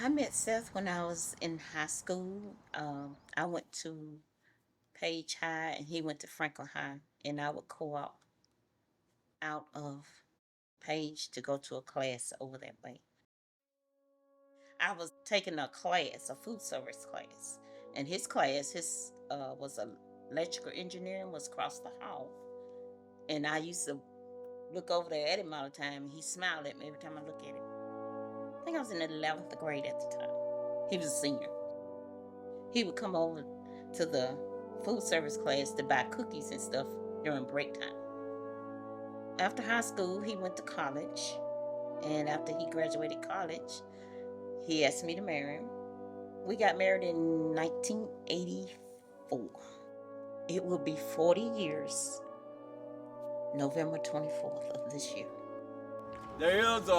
I met Seth when I was in high school. I went to Page High and he went to Franklin High, and I would co-op out of Page to go to a class over that way. I was taking a class, a food service class, and his class, his was a electrical engineering, was across the hall, and I used to look over there at him all the time, and he smiled at me every time I look at him. I think I was in the 11th grade at the time. He was a senior. He would come over to the food service class to buy cookies and stuff during break time. After high school, he went to college, and after he graduated college, he asked me to marry him. We got married in 1984. It will be 40 years, November 24th of this year. There is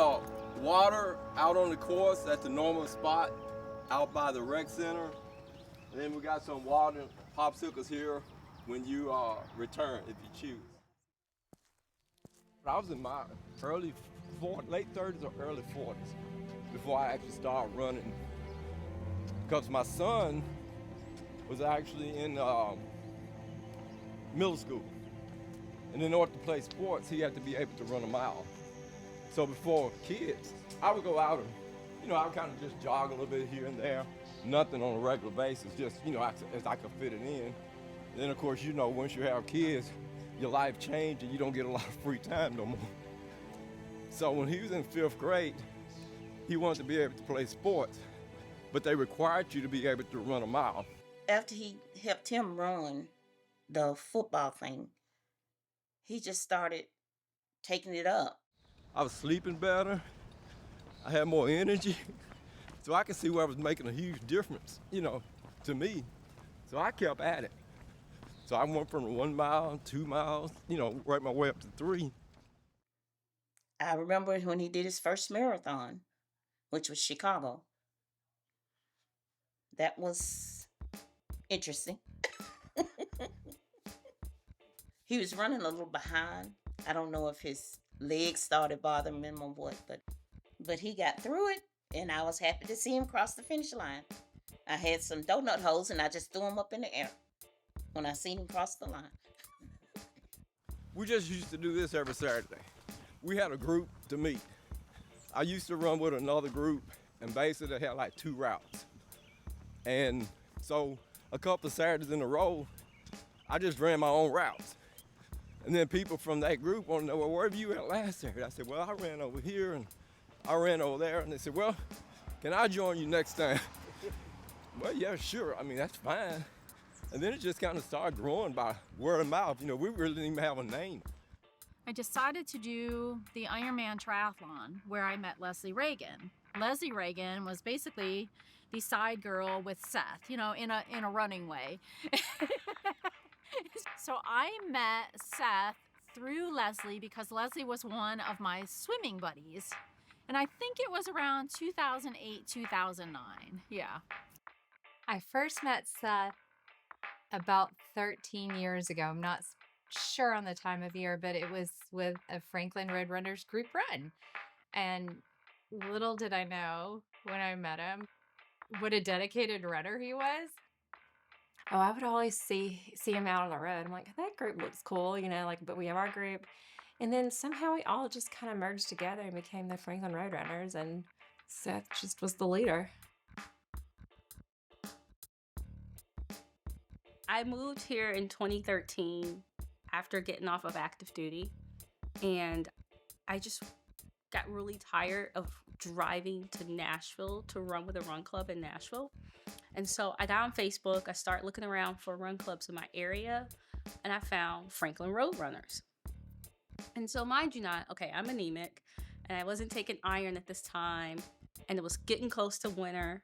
water out on the course at the normal spot out by the rec center. And then we got some water popsicles here when you return, if you choose. I was in my late 30s or early 40s before I actually started running. Because my son was actually in middle school. And in order to play sports, he had to be able to run a mile. So before kids, I would go out and, I would kind of just jog a little bit here and there. Nothing on a regular basis, just, as I could fit it in. And then, of course, once you have kids, your life changed and you don't get a lot of free time no more. So when he was in 5th grade, he wanted to be able to play sports, but they required you to be able to run a mile. After he helped him run the football thing, he just started taking it up. I was sleeping better. I had more energy. So I could see where I was making a huge difference, to me. So I kept at it. So I went from 1 mile, 2 miles, right my way up to 3. I remember when he did his first marathon, which was Chicago. That was interesting. He was running a little behind. I don't know if his legs started bothering him or what, but he got through it, and I was happy to see him cross the finish line. I had some donut holes, and I just threw them up in the air when I seen him cross the line. We just used to do this every Saturday. We had a group to meet. I used to run with another group, and basically they had like 2 routes. And so a couple of Saturdays in a row, I just ran my own routes. And then people from that group want to know, well, where were you at last Saturday? I said, well, I ran over here and I ran over there. And they said, well, can I join you next time? Well, yeah, sure. I mean, that's fine. And then it just kind of started growing by word of mouth. We really didn't even have a name. I decided to do the Ironman triathlon where I met Leslie Ragan. Leslie Ragan was basically the side girl with Seth, in a running way. So I met Seth through Leslie because Leslie was one of my swimming buddies. And I think it was around 2008, 2009. Yeah. I first met Seth about 13 years ago. I'm not sure on the time of year, but it was with a Franklin Roadrunners group run. And little did I know when I met him what a dedicated runner he was. Oh, I would always see him out on the road. I'm like, that group looks cool, but we have our group. And then somehow we all just kind of merged together and became the Franklin Roadrunners, and Seth just was the leader. I moved here in 2013 after getting off of active duty, and I just got really tired of driving to Nashville to run with a run club in Nashville. And so I got on Facebook, I started looking around for run clubs in my area, and I found Franklin Roadrunners. And so mind you not, okay, I'm anemic, and I wasn't taking iron at this time, and it was getting close to winter.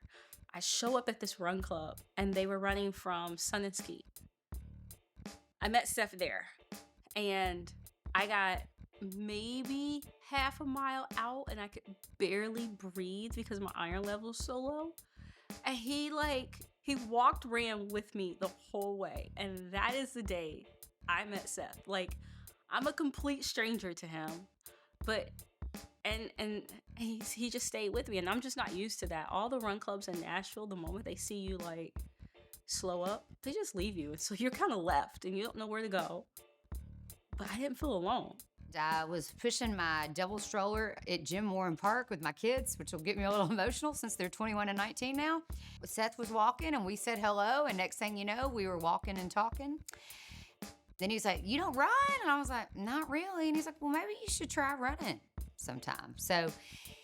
I show up at this run club, and they were running from Sun and Ski. I met Seth there, and I got maybe half a mile out, and I could barely breathe because my iron level was so low. And he ran with me the whole way. And that is the day I met Seth. I'm a complete stranger to him, but And he just stayed with me, and I'm just not used to that. All the run clubs in Nashville, the moment they see you like slow up, they just leave you, so you're kind of left and you don't know where to go. But I didn't feel alone. I was pushing my double stroller at Jim Warren Park with my kids, which will get me a little emotional since they're 21 and 19 now. Seth was walking and we said hello, and next thing you know, we were walking and talking. Then he's like, "You don't run?" And I was like, "Not really." And he's like, "Well, maybe you should try running sometime." So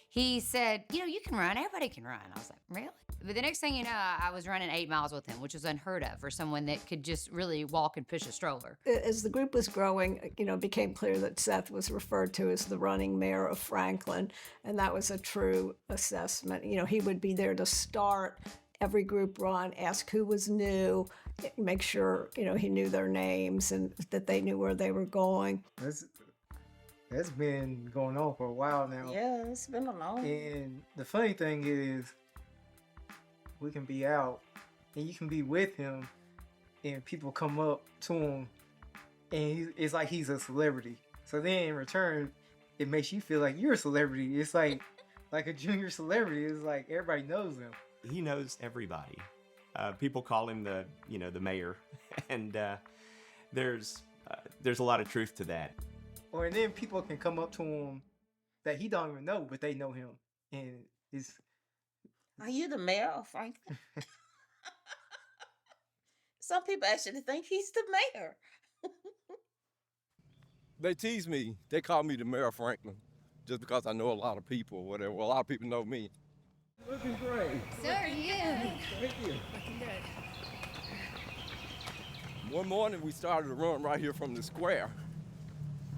he said, "You can run. Everybody can run." I was like, "Really?" But the next thing you know, I was running 8 miles with him, which was unheard of for someone that could just really walk and push a stroller. As the group was growing, it became clear that Seth was referred to as the running mayor of Franklin, and that was a true assessment. He would be there to start every group run, ask who was new, make sure, he knew their names and that they knew where they were going. That's been going on for a while now. Yeah, it's been a long. And the funny thing is, we can be out and you can be with him and people come up to him and it's like he's a celebrity. So then in return, it makes you feel like you're a celebrity. It's like a junior celebrity. It's like everybody knows him. He knows everybody. People call him the mayor, and there's a lot of truth to that. Or then people can come up to him that he don't even know, but they know him, and it's. Are you the mayor of Franklin? Some people actually think he's the mayor. They tease me. They call me the mayor of Franklin just because I know a lot of people or whatever. Well, a lot of people know me. Looking great. So are you. Thank you. Looking good. One morning we started to run right here from the square,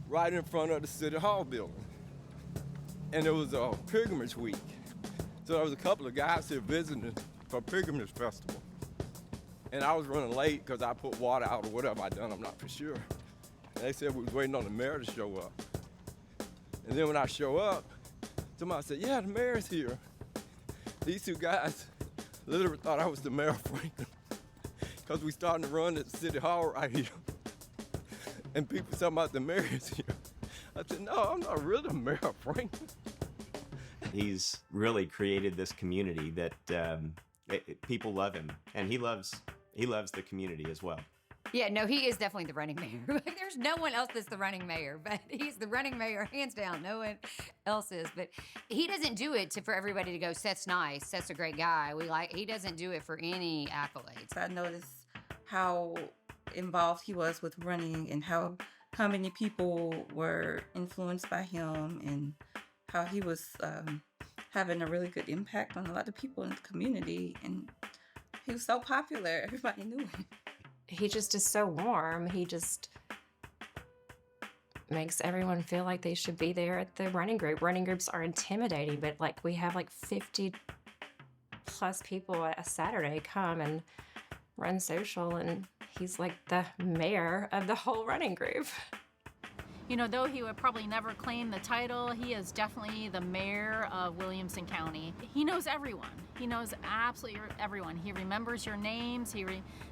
right in front of the City Hall building. And it was a pilgrimage week. So there was a couple of guys here visiting for pilgrimage festival. And I was running late because I put water out or whatever I done, I'm not for sure. And they said we was waiting on the mayor to show up. And then when I show up, somebody said, "Yeah, the mayor's here." These two guys literally thought I was the mayor of Franklin because we starting to run at the City Hall right here. And people talking about the mayor's here. I said, "No, I'm not really the mayor of Franklin." He's really created this community that people love him, and he loves the community as well. Yeah, no, he is definitely the running mayor. There's no one else that's the running mayor, but he's the running mayor, hands down. No one else is. But he doesn't do it for everybody to go, "Seth's nice, Seth's a great guy." He doesn't do it for any accolades. I noticed how involved he was with running and how many people were influenced by him and how he was having a really good impact on a lot of people in the community. And he was so popular, everybody knew him. He just is so warm. He just makes everyone feel like they should be there at the running group. Running groups are intimidating, but we have 50 plus people a Saturday come and run social, and he's like the mayor of the whole running group. Though he would probably never claim the title, he is definitely the mayor of Williamson County. He knows everyone. He knows absolutely everyone. He remembers your names. He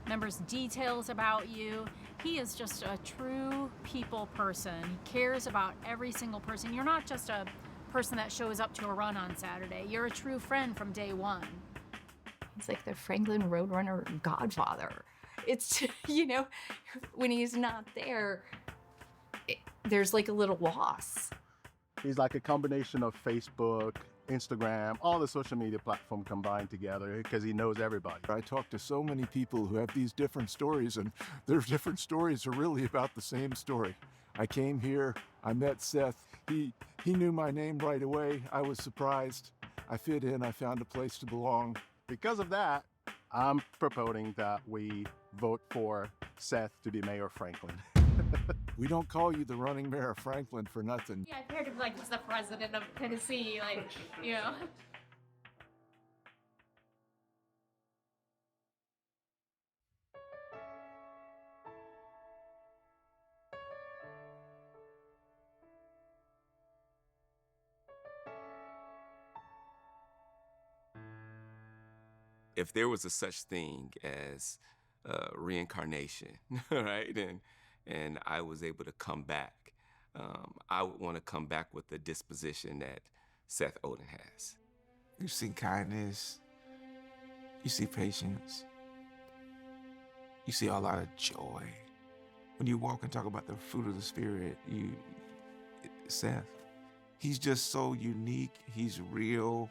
remembers details about you. He is just a true people person. He cares about every single person. You're not just a person that shows up to a run on Saturday. You're a true friend from day one. He's like the Franklin Roadrunner godfather. It's, when he's not there, there's a little loss. He's like a combination of Facebook, Instagram, all the social media platform combined together because he knows everybody. I talk to so many people who have these different stories, and their different stories are really about the same story. I came here, I met Seth. He knew my name right away. I was surprised. I fit in, I found a place to belong. Because of that, I'm proposing that we vote for Seth to be mayor of Franklin. We don't call you the running mayor of Franklin for nothing. Yeah, I've heard him he's the president of Tennessee, If there was a such thing as reincarnation, right, and I was able to come back, I would want to come back with the disposition that Seth Oden has. You see kindness, you see patience, you see a lot of joy. When you walk and talk about the fruit of the Spirit, Seth, he's just so unique, he's real,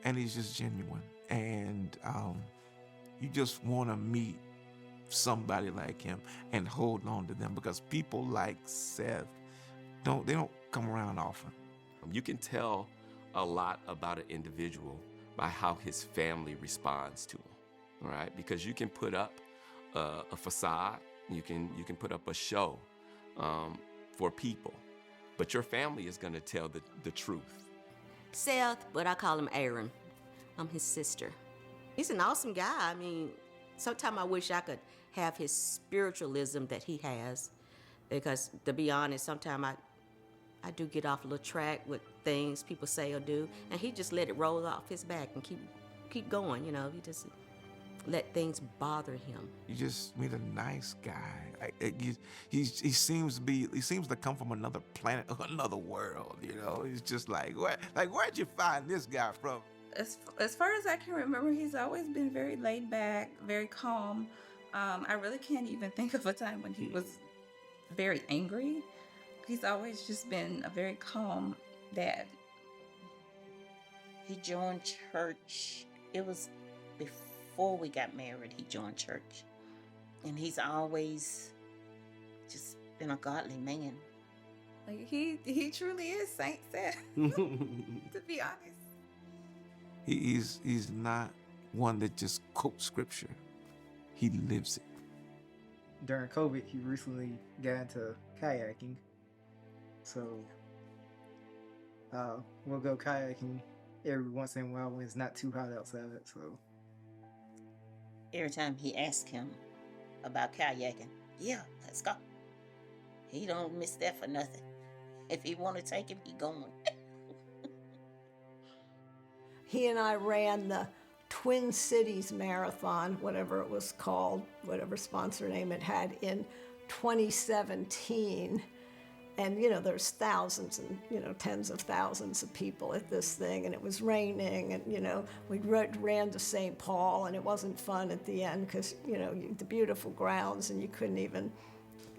and he's just genuine. And you just want to meet somebody like him and hold on to them, because people like Seth, they don't come around often. You can tell a lot about an individual by how his family responds to him, all right? Because you can put up a facade, you can put up a show for people, but your family is going to tell the truth. Seth, but I call him Aaron. I'm his sister. He's an awesome guy. I mean, sometimes I wish I could have his spiritualism that he has, because to be honest, sometimes I do get off a little track with things people say or do, and he just let it roll off his back and keep going, you know. He just let things bother him. You just meet a nice guy. He seems to come from another planet, another world, you know. He's just where'd you find this guy from? As far as I can remember, he's always been very laid back, very calm. I really can't even think of a time when he was very angry. He's always just been a very calm dad. He joined church. It was before we got married, he joined church. And he's always just been a godly man. Like he truly is Saint Seth, to be honest. He's not one that just quotes scripture. He lives it. During COVID, he recently got into kayaking. So we'll go kayaking every once in a while when it's not too hot outside. So every time he asks him about kayaking, yeah, let's go. He don't miss that for nothing. If he want to take him, he going. He and I ran the Twin Cities Marathon, whatever it was called, whatever sponsor name it had, in 2017. And, you know, there's thousands and, you know, tens of thousands of people at this thing, and it was raining, and, you know, we ran to St. Paul, and it wasn't fun at the end because, you know, the beautiful grounds, and you couldn't even,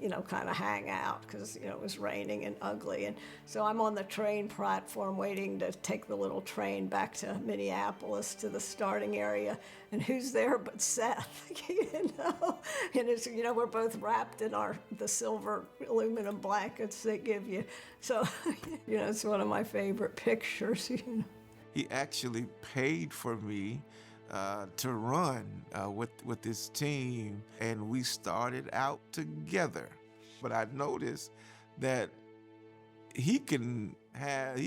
you know, kind of hang out because, you know, it was raining and ugly. And so I'm on the train platform waiting to take the little train back to Minneapolis to the starting area. And who's there but Seth, you know? And it's, you know, we're both wrapped in the silver aluminum blankets they give you. So, you know, it's one of my favorite pictures, you know. He actually paid for me to run with this team, and we started out together. But I noticed that he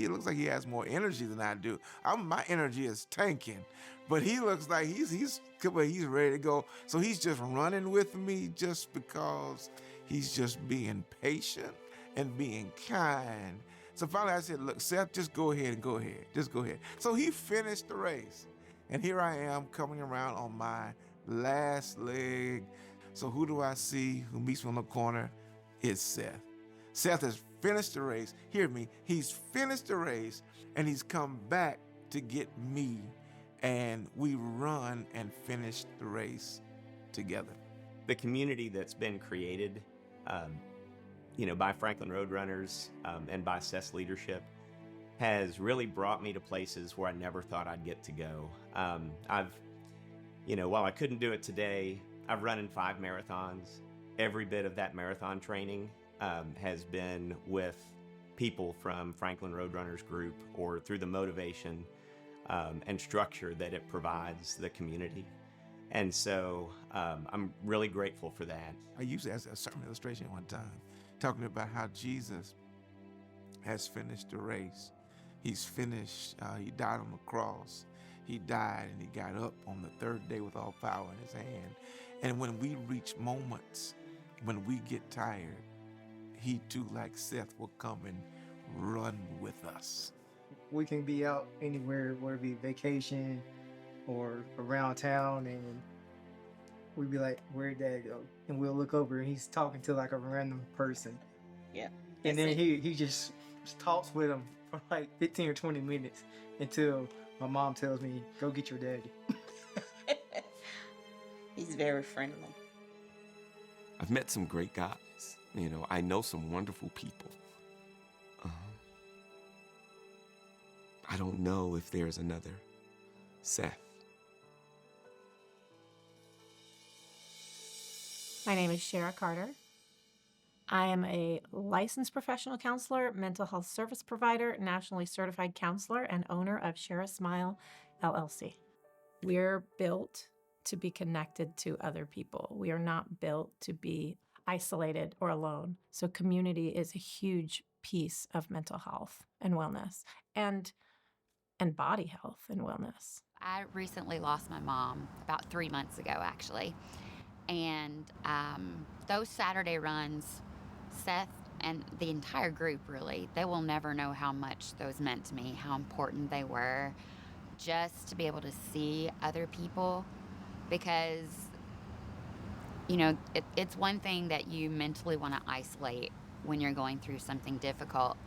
looks like he has more energy than I do. My energy is tanking, but he looks like he's ready to go. So he's just running with me just because he's just being patient and being kind. So finally I said, look, Seth, just go ahead. Just go ahead. So he finished the race. And here I am coming around on my last leg. So who do I see who meets me on the corner? It's Seth. Seth has finished the race. Hear me. He's finished the race, and he's come back to get me. And we run and finish the race together. The community that's been created, you know, by Franklin Roadrunners and by Seth's leadership has really brought me to places where I never thought I'd get to go. While I couldn't do it today, I've run in 5 marathons. Every bit of that marathon training has been with people from Franklin Roadrunners group or through the motivation and structure that it provides the community. And so I'm really grateful for that. I used it as a sermon illustration one time, talking about how Jesus has finished the race. He's finished. He died on the cross. He died and he got up on the 3rd day with all power in his hand. And when we reach moments, when we get tired, he too, like Seth, will come and run with us. We can be out anywhere, whether it be vacation or around town, and we'd be like, where'd Dad go? And we'll look over and he's talking to like a random person. Yeah. And then he just talks with him for like 15 or 20 minutes until my mom tells me, go get your daddy. He's very friendly. I've met some great guys. You know, I know some wonderful people. I don't know if there's another Seth. My name is Shara Carter. I am a licensed professional counselor, mental health service provider, nationally certified counselor, and owner of Shara Smile, LLC. We're built to be connected to other people. We are not built to be isolated or alone. So community is a huge piece of mental health and wellness and body health and wellness. I recently lost my mom about 3 months ago, actually. And those Saturday runs, Seth and the entire group, really, they will never know how much those meant to me, how important they were, just to be able to see other people. Because, you know, it's one thing that you mentally want to isolate when you're going through something difficult.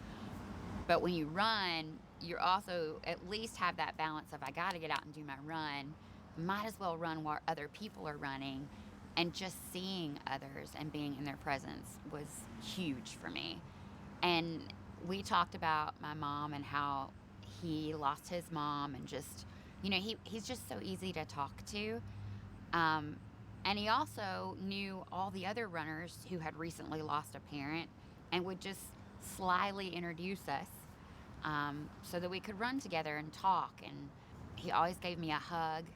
But when you run, you're also at least have that balance of, I got to get out and do my run. Might as well run while other people are running. And just seeing others and being in their presence was huge for me. And we talked about my mom and how he lost his mom and just, you know, he's just so easy to talk to. And he also knew all the other runners who had recently lost a parent and would just slyly introduce us so that we could run together and talk. And he always gave me a hug.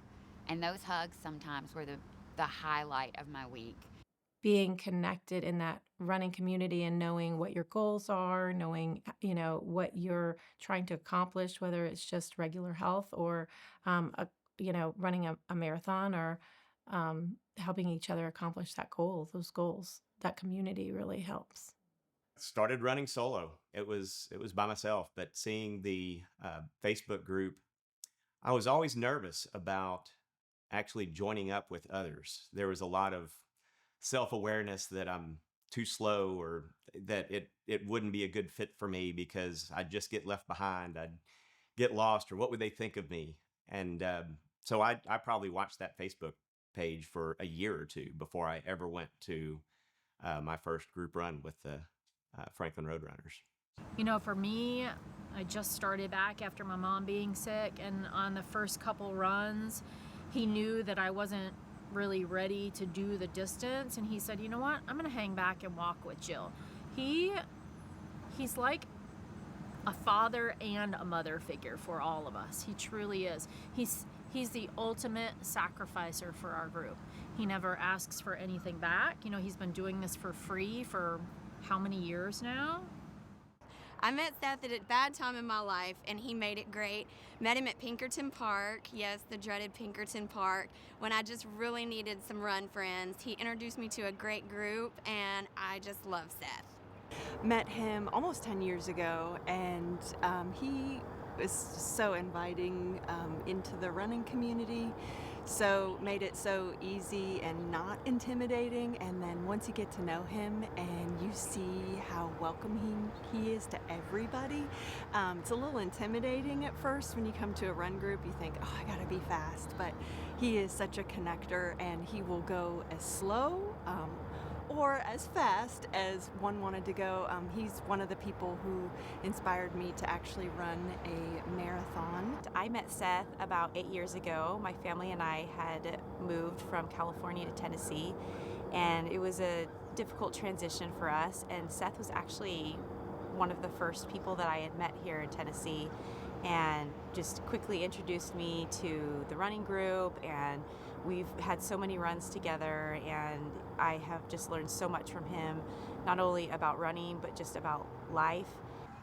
And those hugs sometimes were the highlight of my week. Being connected in that running community and knowing what your goals are, knowing, you know, what you're trying to accomplish, whether it's just regular health or, you know, running a marathon or helping each other accomplish those goals, that community really helps. Started running solo. It was by myself, but seeing the Facebook group, I was always nervous about actually joining up with others. There was a lot of self-awareness that I'm too slow or that it wouldn't be a good fit for me because I'd just get left behind. I'd get lost, or what would they think of me? And so I probably watched that Facebook page for a year or two before I ever went to my first group run with the Franklin Roadrunners. You know, for me, I just started back after my mom being sick, and on the first couple runs, he knew that I wasn't really ready to do the distance, and he said, you know what, I'm gonna hang back and walk with Jill. He's like a father and a mother figure for all of us. He truly is. He's the ultimate sacrificer for our group. He never asks for anything back. You know, he's been doing this for free for how many years now? I met Seth at a bad time in my life, and he made it great. Met him at Pinkerton Park, yes, the dreaded Pinkerton Park, when I just really needed some run friends. He introduced me to a great group, and I just love Seth. Met him almost 10 years ago, and he was so inviting into the running community. So made it so easy and not intimidating. And then once you get to know him and you see how welcoming he is to everybody, it's a little intimidating at first when you come to a run group. You think, oh, I gotta be fast, but he is such a connector, and he will go as slow or as fast as one wanted to go. He's one of the people who inspired me to actually run a marathon. I met Seth about 8 years ago. My family and I had moved from California to Tennessee, and it was a difficult transition for us. And Seth was actually one of the first people that I had met here in Tennessee, and just quickly introduced me to the running group, and we've had so many runs together, and I have just learned so much from him, not only about running, but just about life.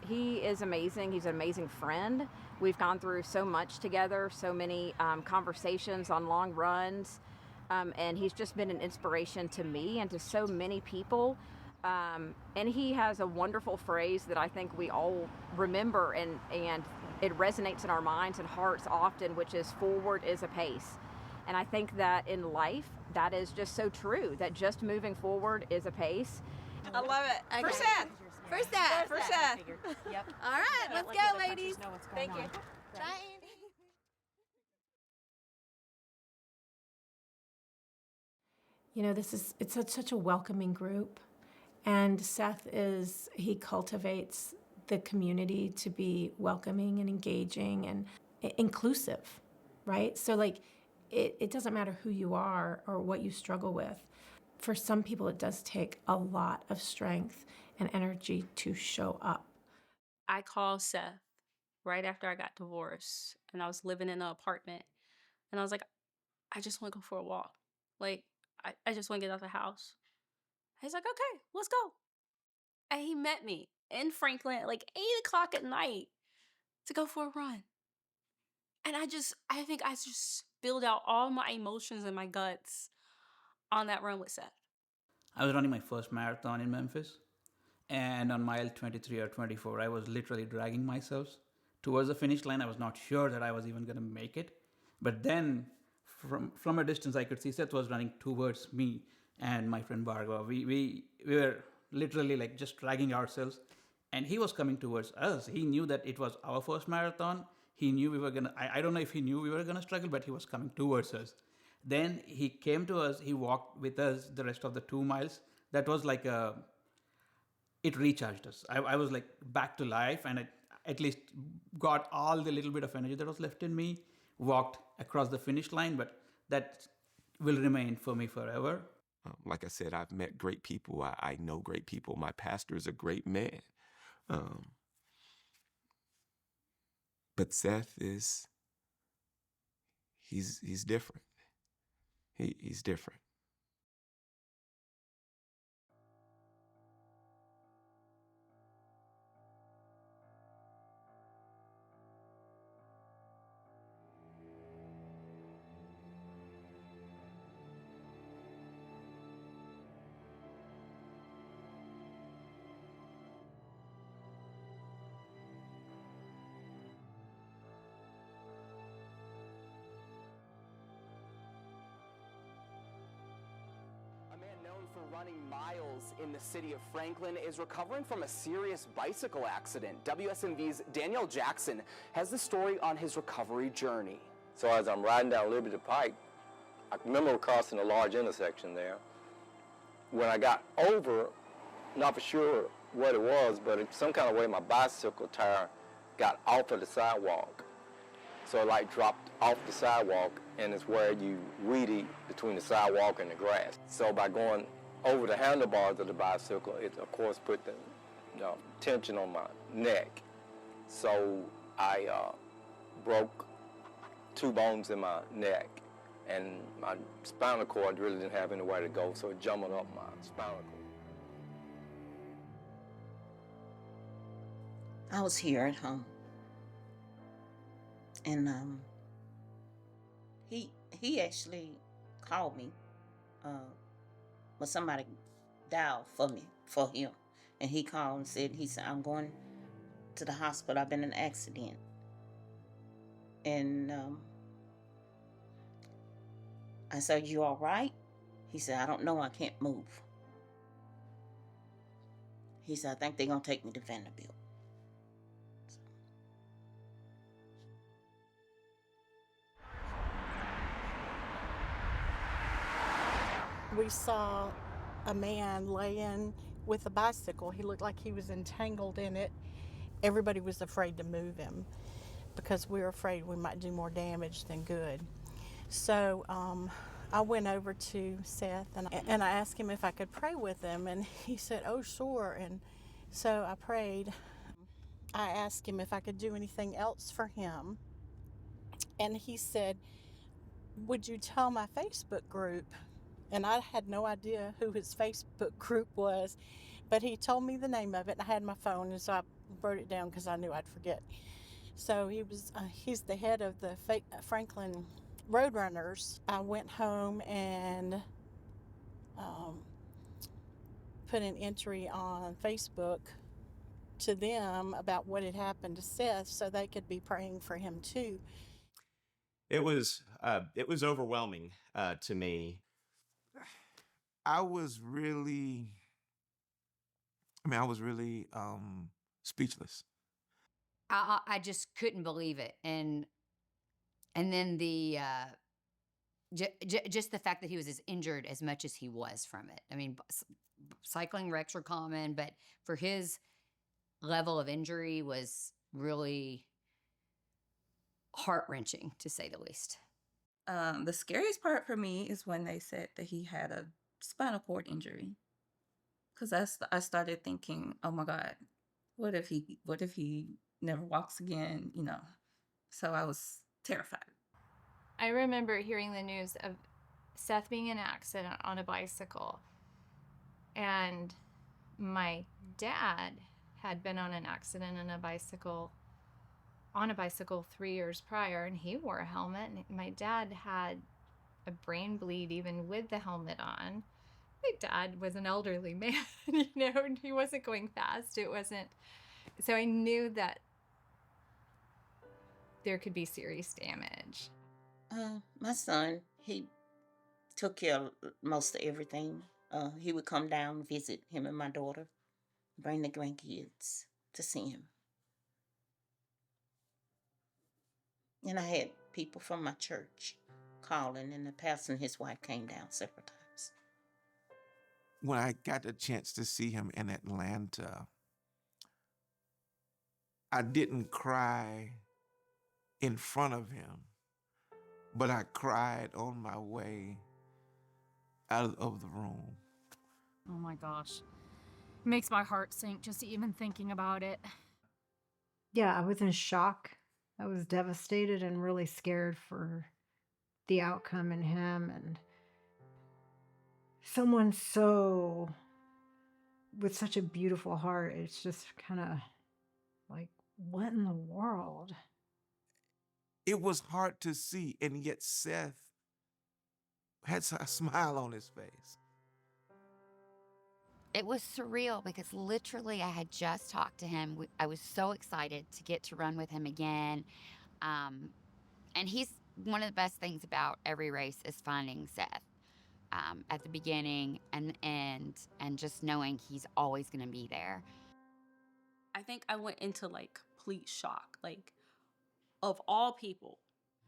He is amazing. He's an amazing friend. We've gone through so much together, so many conversations on long runs, and he's just been an inspiration to me and to so many people. And he has a wonderful phrase that I think we all remember, and it resonates in our minds and hearts often, which is forward is a pace. And I think that in life, that is just so true, that just moving forward is a pace. I love it. Okay. For Seth. For Seth. For Seth. Yep. All right, let's go, ladies. Thank you. Bye, Andy. You know, it's such a welcoming group. And Seth he cultivates the community to be welcoming and engaging and inclusive, right? So like, it doesn't matter who you are or what you struggle with. For some people, it does take a lot of strength and energy to show up. I called Seth right after I got divorced, and I was living in an apartment, and I was like, I just want to go for a walk. Like, I just want to get out of the house. He's like, okay, let's go. And he met me in Franklin at like 8 o'clock at night to go for a run. And I think I just spilled out all my emotions and my guts on that run with Seth. I was running my first marathon in Memphis, and on mile 23 or 24, I was literally dragging myself towards the finish line. I was not sure that I was even going to make it. But then from a distance, I could see Seth was running towards me and my friend Bhargava. We were literally like just dragging ourselves, and he was coming towards us. He knew that it was our first marathon. He knew we were going to, I don't know if he knew we were going to struggle, but he was coming towards us. Then he came to us, he walked with us the rest of the 2 miles. That was like it recharged us. I was like back to life, and I at least got all the little bit of energy that was left in me, walked across the finish line, but that will remain for me forever. Like I said, I've met great people. I know great people. My pastor is a great man. But Seth he's different. He's different. For running miles in the city of Franklin is recovering from a serious bicycle accident. WSMV's Danielle Jackson has the story on his recovery journey. So as I'm riding down Liberty Pike, I remember crossing a large intersection there. When I got over, not for sure what it was, but some kind of way my bicycle tire got off of the sidewalk. So it like dropped off the sidewalk, and it's where you weedy between the sidewalk and the grass. So by going over the handlebars of the bicycle, it of course put the tension on my neck. So I broke 2 bones in my neck, and my spinal cord really didn't have anywhere to go, so it jumbled up my spinal cord. I was here at home, and he actually called me. Well, somebody dialed for him, and he called and said, I'm going to the hospital. I've been in an accident. And I said, you all right? He said, I don't know, I can't move. He said, I think they're going to take me to Vanderbilt. We saw a man laying with a bicycle. He looked like he was entangled in it. Everybody was afraid to move him because we were afraid we might do more damage than good. So I went over to Seth and I asked him if I could pray with him, and he said, oh, sure. And so I prayed. I asked him if I could do anything else for him, and he said, would you tell my Facebook group? And I had no idea who his Facebook group was, but he told me the name of it. I had my phone, and so I wrote it down because I knew I'd forget. So he's the head of the Franklin Roadrunners. I went home and put an entry on Facebook to them about what had happened to Seth, so they could be praying for him too. It was overwhelming to me. I was really I mean, I was really speechless. I just couldn't believe it, and then the just the fact that he was as injured as much as he was from it. I mean, cycling wrecks are common, but for his level of injury was really heart-wrenching, to say the least. The scariest part for me is when they said that he had a spinal cord injury. Because I started thinking, oh my God, what if he never walks again? You know. So I was terrified. I remember hearing the news of Seth being in an accident on a bicycle. And my dad had been on an accident on a bicycle 3 years prior, and he wore a helmet. And my dad had a brain bleed even with the helmet on. My dad was an elderly man, you know, and he wasn't going fast. It wasn't. So I knew that there could be serious damage. My son, he took care of most of everything. He would come down, visit him and my daughter, bring the grandkids to see him. And I had people from my church calling, and the pastor and his wife came down several times. When I got the chance to see him in Atlanta, I didn't cry in front of him, but I cried on my way out of the room. Oh my gosh. It makes my heart sink just even thinking about it. Yeah, I was in shock. I was devastated and really scared for the outcome in him, and someone with such a beautiful heart, it's just kind of like, what in the world? It was hard to see, and yet Seth had a smile on his face. It was surreal because literally I had just talked to him. I was so excited to get to run with him again. And he's one of the best things about every race is finding Seth at the beginning and just knowing he's always going to be there. I think I went into like complete shock, like of all people.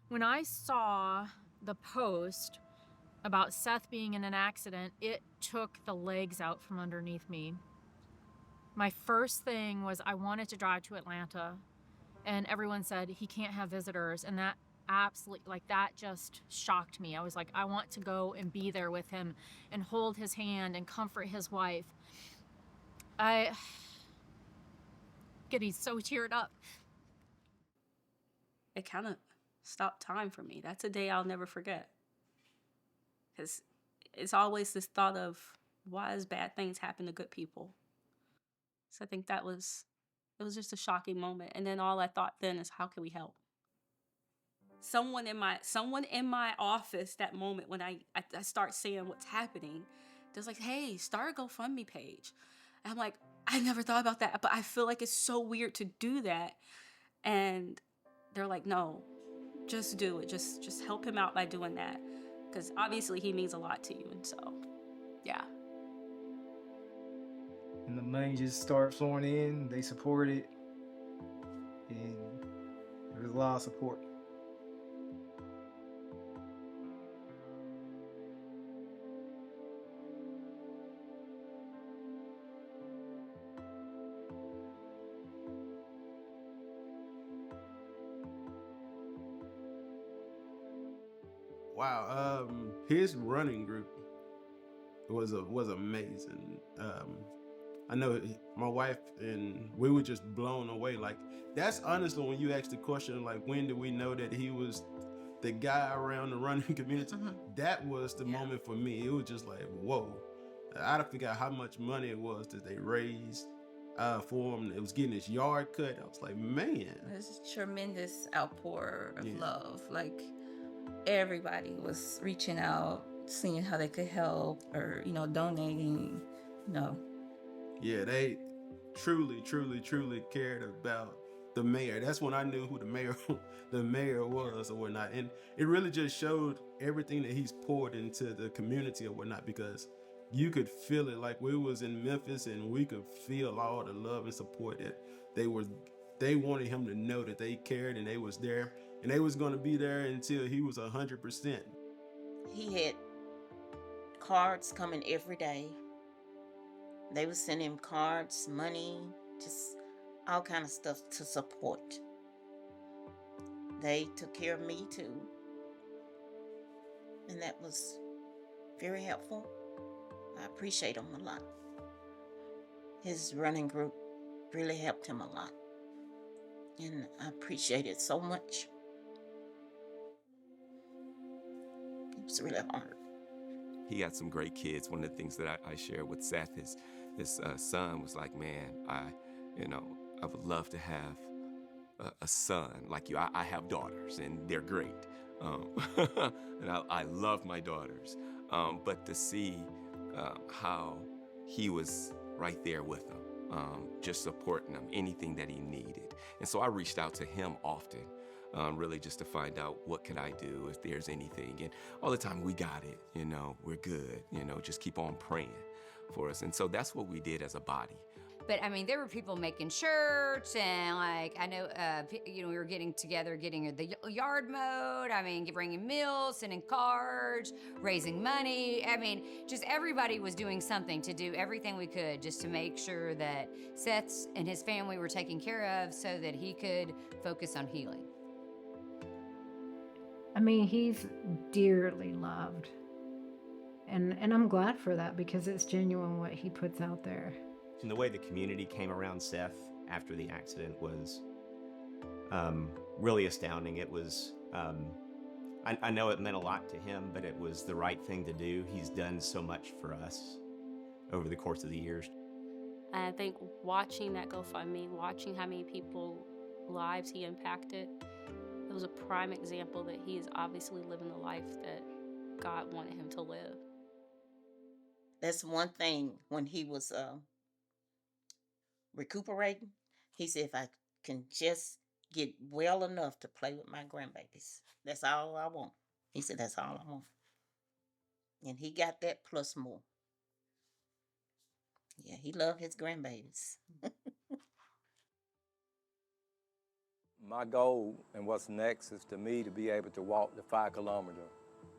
When I saw the post about Seth being in an accident, it took the legs out from underneath me. My first thing was I wanted to drive to Atlanta, and everyone said he can't have visitors, and that absolutely, like, that just shocked me. I was like, I want to go and be there with him and hold his hand and comfort his wife. Getting so teared up. It kind of stopped time for me. That's a day I'll never forget. Because it's always this thought of, why does bad things happen to good people? So I think it was just a shocking moment. And then all I thought then is, how can we help? Someone in my office that moment when I start seeing what's happening, there's like, hey, start a GoFundMe page. And I'm like, I never thought about that, but I feel like it's so weird to do that. And they're like, no, just do it. Just help him out by doing that. Because obviously he means a lot to you. And so, yeah. And the money just started flowing in. They supported, and there was a lot of support. Wow, his running group was amazing. I know my wife and we were just blown away. Like, that's honestly when you ask the question, like, when did we know that he was the guy around the running community? Mm-hmm. That was the moment for me. It was just like, whoa. I forgot how much money it was that they raised for him. It was getting his yard cut. I was like, man. There's a tremendous outpour of love. Like, everybody was reaching out, seeing how they could help, or, donating, Yeah, they truly cared about the mayor. That's when I knew who the mayor was or whatnot. And it really just showed everything that he's poured into the community or whatnot, because you could feel it. Like we was in Memphis and we could feel all the love and support that they wanted him to know that they cared and they was there and they was going to be there until he was 100%. He had cards coming every day. They would send him cards, money, just all kind of stuff to support. They took care of me too. And that was very helpful. I appreciate him a lot. His running group really helped him a lot. And I appreciate it so much. It was really hard. He got some great kids. One of the things that I shared with Seth is his son was like, man, I would love to have a son like you. I have daughters and they're great. And I love my daughters. But to see how he was right there with them, just supporting him, anything that he needed. And so I reached out to him often, really just to find out what could I do if there's anything. And all the time, we got it, we're good, just keep on praying for us. And so that's what we did as a body. But I mean, there were people making shirts, and like I know, we were getting together, getting the yard mowed. I mean, bringing meals, sending cards, raising money. I mean, just everybody was doing something to do everything we could just to make sure that Seth and his family were taken care of, so that he could focus on healing. I mean, he's dearly loved, and I'm glad for that because it's genuine what he puts out there. And the way the community came around Seth after the accident was really astounding. It was, I know it meant a lot to him, but it was the right thing to do. He's done so much for us over the course of the years. And I think watching that GoFundMe, watching how many people's lives he impacted, it was a prime example that he is obviously living the life that God wanted him to live. That's one thing when he was recuperating. He said, if I can just get well enough to play with my grandbabies, that's all I want. He said, that's all I want. And he got that plus more. Yeah, he loved his grandbabies. My goal and what's next is to me to be able to walk the 5 kilometer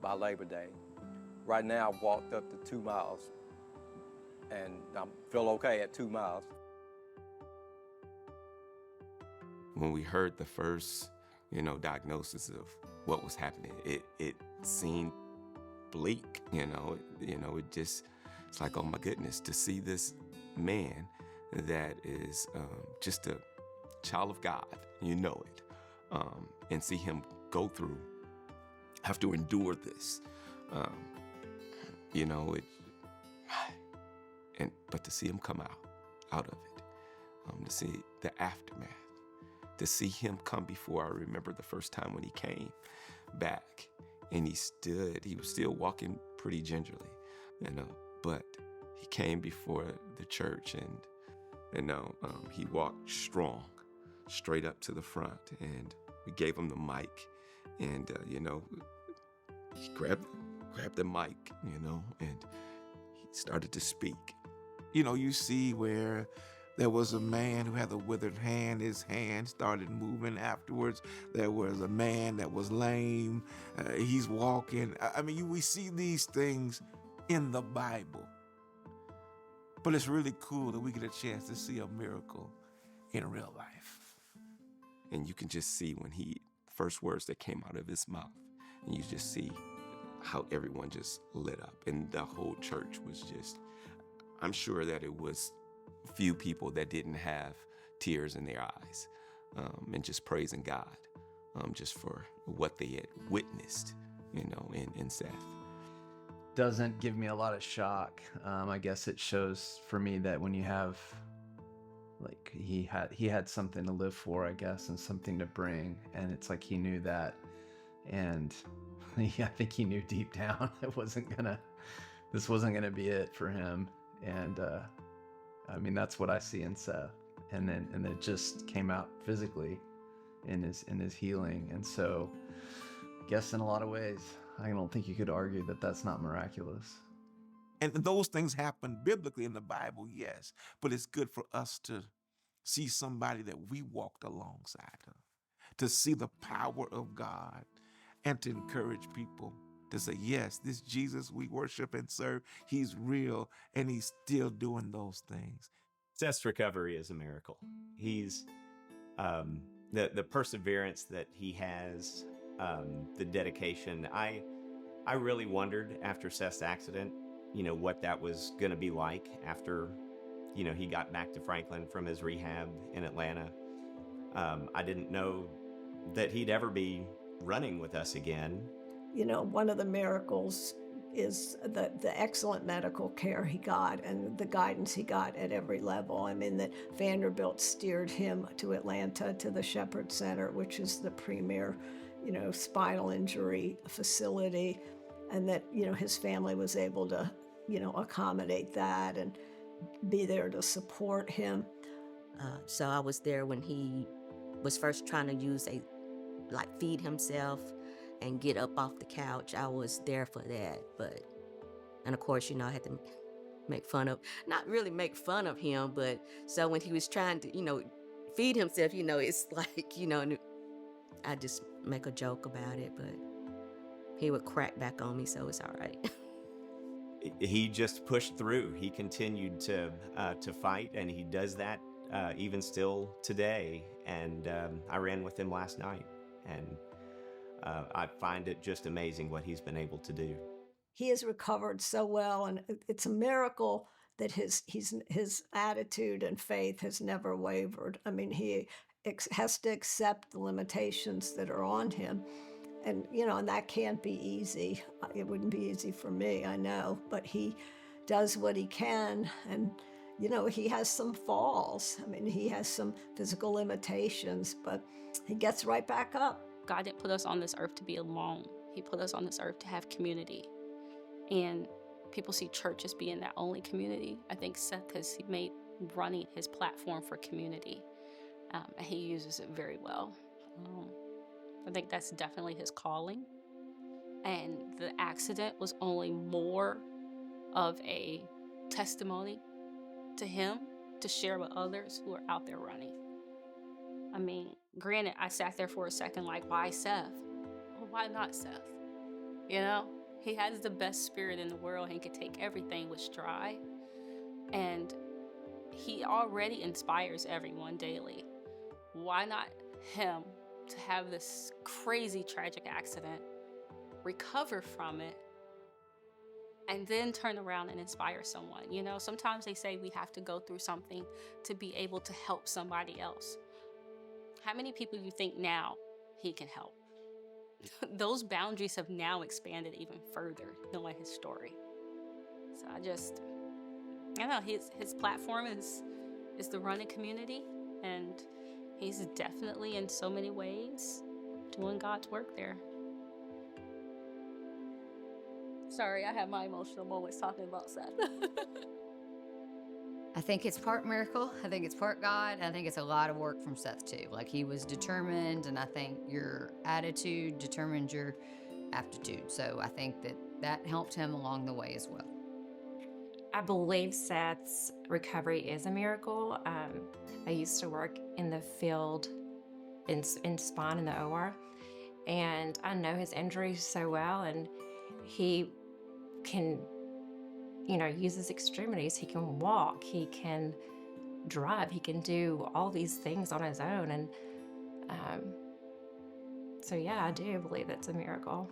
by Labor Day. Right now, I've walked up to 2 miles, and I feel okay at 2 miles. When we heard the first, diagnosis of what was happening, it seemed bleak, it just, it's like, oh my goodness, to see this man that is just a child of God, and see him go through, have to endure this, but to see him come out of it, to see the aftermath, to see him come before. I remember the first time when he came back and he was still walking pretty gingerly, but he came before the church and he walked strong, straight up to the front, and we gave him the mic, and he grabbed the mic, and he started to speak. You see where there was a man who had a withered hand. His hand started moving afterwards. There was a man that was lame. He's walking. I mean, we see these things in the Bible. But it's really cool that we get a chance to see a miracle in real life. And you can just see when first words that came out of his mouth, and you just see how everyone just lit up. And the whole church was just, I'm sure that it was few people that didn't have tears in their eyes, and just praising God, just for what they had witnessed, in Seth. Doesn't give me a lot of shock. I guess it shows for me that when you have, like, he had something to live for, I guess, and something to bring, and it's like he knew that, and I think he knew deep down this wasn't gonna be it for him, and I mean, that's what I see in Seth, and it just came out physically in his healing. And so I guess in a lot of ways, I don't think you could argue that that's not miraculous. And those things happen biblically in the Bible, yes, but it's good for us to see somebody that we walked alongside of, to see the power of God, and to encourage people to say, yes, this Jesus we worship and serve, he's real, and he's still doing those things. Seth's recovery is a miracle. He's the perseverance that he has, the dedication. I really wondered after Seth's accident, what that was going to be like after, he got back to Franklin from his rehab in Atlanta. I didn't know that he'd ever be running with us again. One of the miracles is the excellent medical care he got and the guidance he got at every level. I mean, that Vanderbilt steered him to Atlanta, to the Shepherd Center, which is the premier, spinal injury facility, and that, his family was able to, accommodate that and be there to support him. So I was there when he was first trying to feed himself and get up off the couch. I was there for that, and of course, I had to not really make fun of him, but so when he was trying to, feed himself, it's like, I just make a joke about it, but he would crack back on me, so it's all right. He just pushed through. He continued to fight, and he does that even still today. And I ran with him last night, and I find it just amazing what he's been able to do. He has recovered so well, and it's a miracle that his attitude and faith has never wavered. I mean, he has to accept the limitations that are on him. And, and that can't be easy. It wouldn't be easy for me, I know, but he does what he can. And, he has some falls. I mean, he has some physical limitations, but he gets right back up. God didn't put us on this earth to be alone. He put us on this earth to have community. And people see church as being that only community. I think Seth has made running his platform for community. And he uses it very well. I think that's definitely his calling. And the accident was only more of a testimony to him to share with others who are out there running. I mean, granted, I sat there for a second like, why Seth? Well, why not Seth? He has the best spirit in the world and can take everything with stride. And he already inspires everyone daily. Why not him to have this crazy, tragic accident, recover from it, and then turn around and inspire someone? Sometimes they say we have to go through something to be able to help somebody else. How many people do you think now he can help? Those boundaries have now expanded even further, knowing his story. So his platform is the running community, and he's definitely in so many ways doing God's work there. Sorry, I have my emotional moments talking about Seth. I think it's part miracle. I think it's part God. I think it's a lot of work from Seth too. Like, he was determined, and I think your attitude determined your aptitude. So I think that helped him along the way as well. I believe Seth's recovery is a miracle. I used to work in the field in spine in the OR, and I know his injuries so well, and he can use his extremities. He can walk, he can drive, he can do all these things on his own. And so, yeah, I do believe it's a miracle.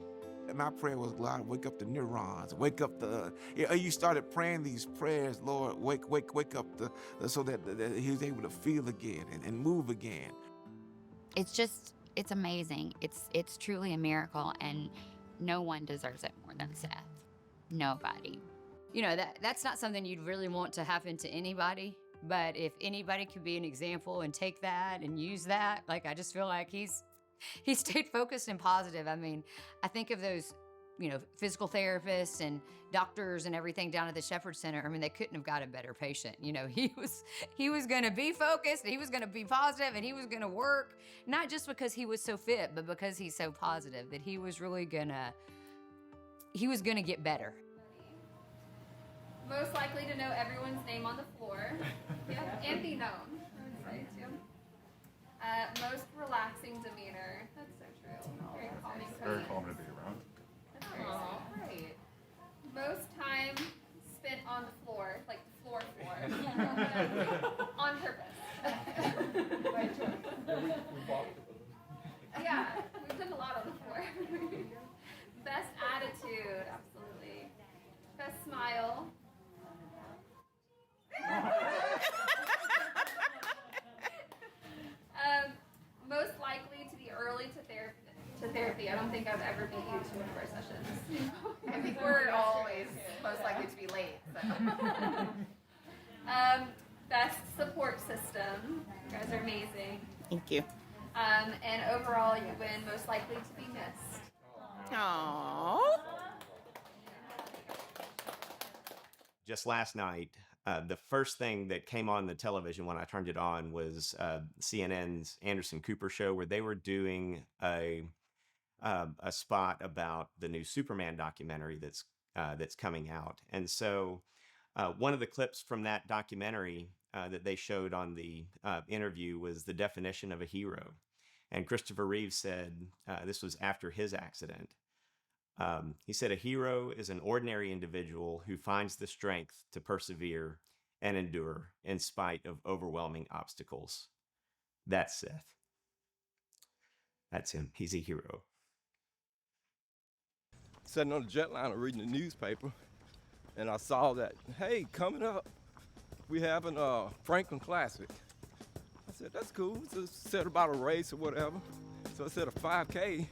And my prayer was, Lord, wake up the neurons, wake up the, you started praying these prayers, Lord, wake up so that he was able to feel again and move again. It's amazing. It's truly a miracle, and no one deserves it more than Seth. Nobody. That's not something you'd really want to happen to anybody, but if anybody could be an example and take that and use that, I just feel like he stayed focused and positive. I mean, I think of those, physical therapists and doctors and everything down at the Shepherd Center. I mean, they couldn't have got a better patient. He was going to be focused, he was going to be positive, and he was going to work, not just because he was so fit, but because he's so positive that he was really he was going to get better. Most likely to know everyone's name on the floor. Yep, and be known, I would say too. Most relaxing demeanor. That's so true. Very calming. Very calming to be around. That's very great. Most time spent on the floor, like the floor, on purpose. By choice. Yeah, we've done a lot on the floor. Best attitude, absolutely. Best smile. Most likely to be early to therapy. I don't think I've ever beat you to one of our sessions. I think we're always most likely to be late. So. Best support system. You guys are amazing. Thank you. And overall, you win. Most likely to be missed. Aww. Just last night, the first thing that came on the television when I turned it on was CNN's Anderson Cooper show, where they were doing a spot about the new Superman documentary that's coming out. And so one of the clips from that documentary that they showed on the interview was the definition of a hero. And Christopher Reeve said, this was after his accident. He said, a hero is an ordinary individual who finds the strength to persevere and endure in spite of overwhelming obstacles. That's Seth. That's him. He's a hero. Sitting on the jetliner reading the newspaper, and I saw that, hey, coming up, we having a Franklin Classic. I said, that's cool. So it said about a race or whatever. So it said a 5K.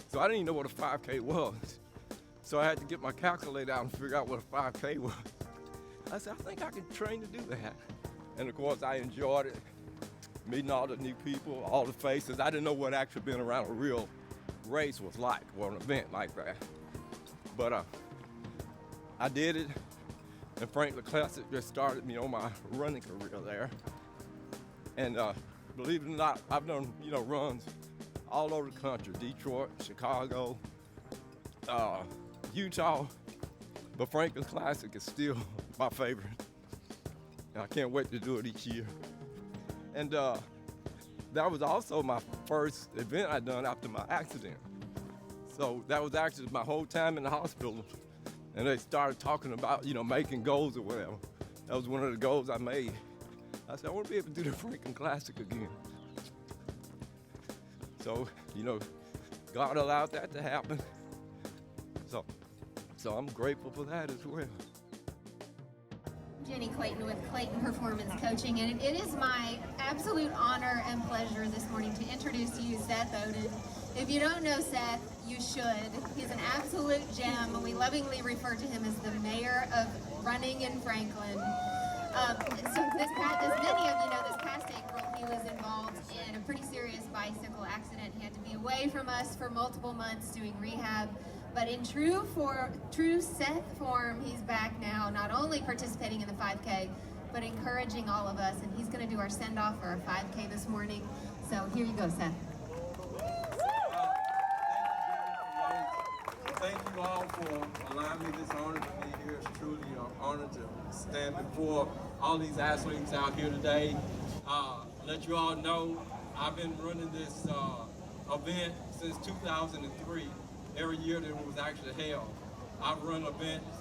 So I didn't even know what a 5K was. So I had to get my calculator out and figure out what a 5K was. I said, I think I can train to do that. And of course, I enjoyed it, meeting all the new people, all the faces. I didn't know what actually being around a real race was like, or an event like that. But I did it, and Franklin Classic just started me on my running career there. And believe it or not, I've done, runs all over the country, Detroit, Chicago, Utah, but Franklin Classic is still my favorite. And I can't wait to do it each year. And that was also my first event I'd done after my accident. So that was actually my whole time in the hospital. And they started talking about, making goals or whatever. That was one of the goals I made. I said, I want to be able to do the Franklin Classic again. So, God allowed that to happen. So I'm grateful for that as well. Jenny Clayton with Clayton Performance Coaching, and it is my absolute honor and pleasure this morning to introduce to you Seth Oden. If you don't know Seth, you should. He's an absolute gem. We lovingly refer to him as the mayor of running in Franklin. So as many of you know, this past April, he was involved in a pretty serious bicycle accident. He had to be away from us for multiple months doing rehab. But in true Seth form, he's back now, not only participating in the 5K, but encouraging all of us. And he's going to do our send-off for our 5K this morning. So here you go, Seth. Thank you all for allowing me this honor to be here. It's truly an honor to stand before all these athletes out here today. Let you all know, I've been running this event since 2003. Every year that it was actually held. I've run events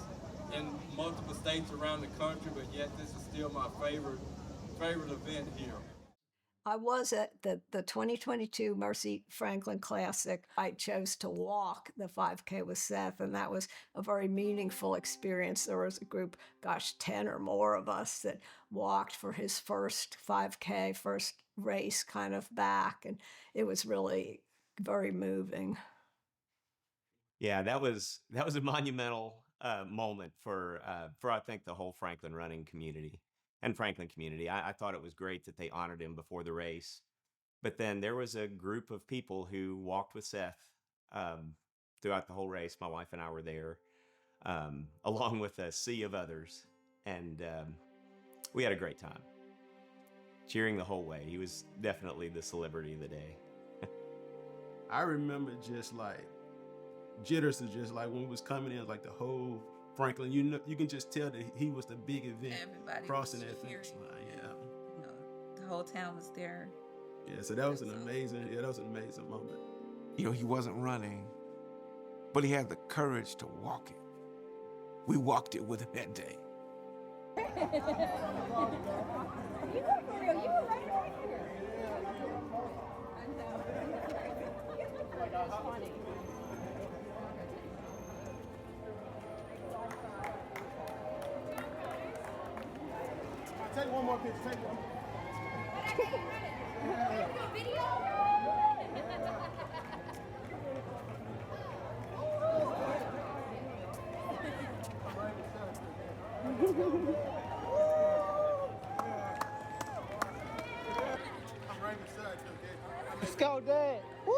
in multiple states around the country, but yet this is still my favorite event here. I was at the 2022 Mercy Franklin Classic. I chose to walk the 5K with Seth, and that was a very meaningful experience. There was a group, 10 or more of us that walked for his first 5K, first race kind of back, and it was really very moving. Yeah, that was a monumental moment for I think the whole Franklin running community and Franklin community. I thought it was great that they honored him before the race, but then there was a group of people who walked with Seth throughout the whole race. My wife and I were there, along with a sea of others, and we had a great time, cheering the whole way. He was definitely the celebrity of the day. I remember just like jitters, is just like when we was coming in, like the whole Franklin. You know, you can just tell that he was the big event Everybody crossing was that finish cheering. line. Yeah. You know, the whole town was there. Yeah, so that was an amazing moment. You know, he wasn't running, but he had the courage to walk it. We walked it with him that day. You go for real. You were right here. That's funny. Take one more picture. Take one. Let's go, Dad. Woo!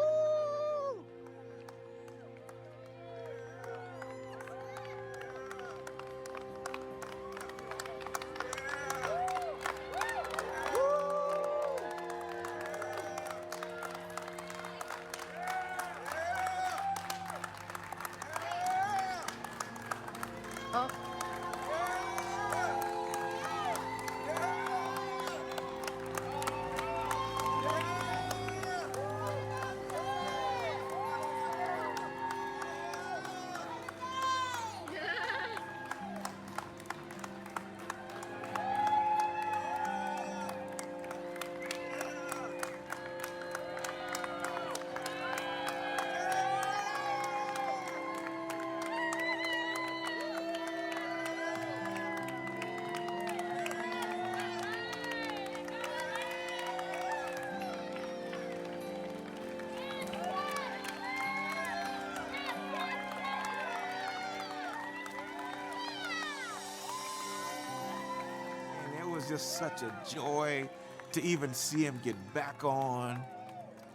Was just such a joy to even see him get back on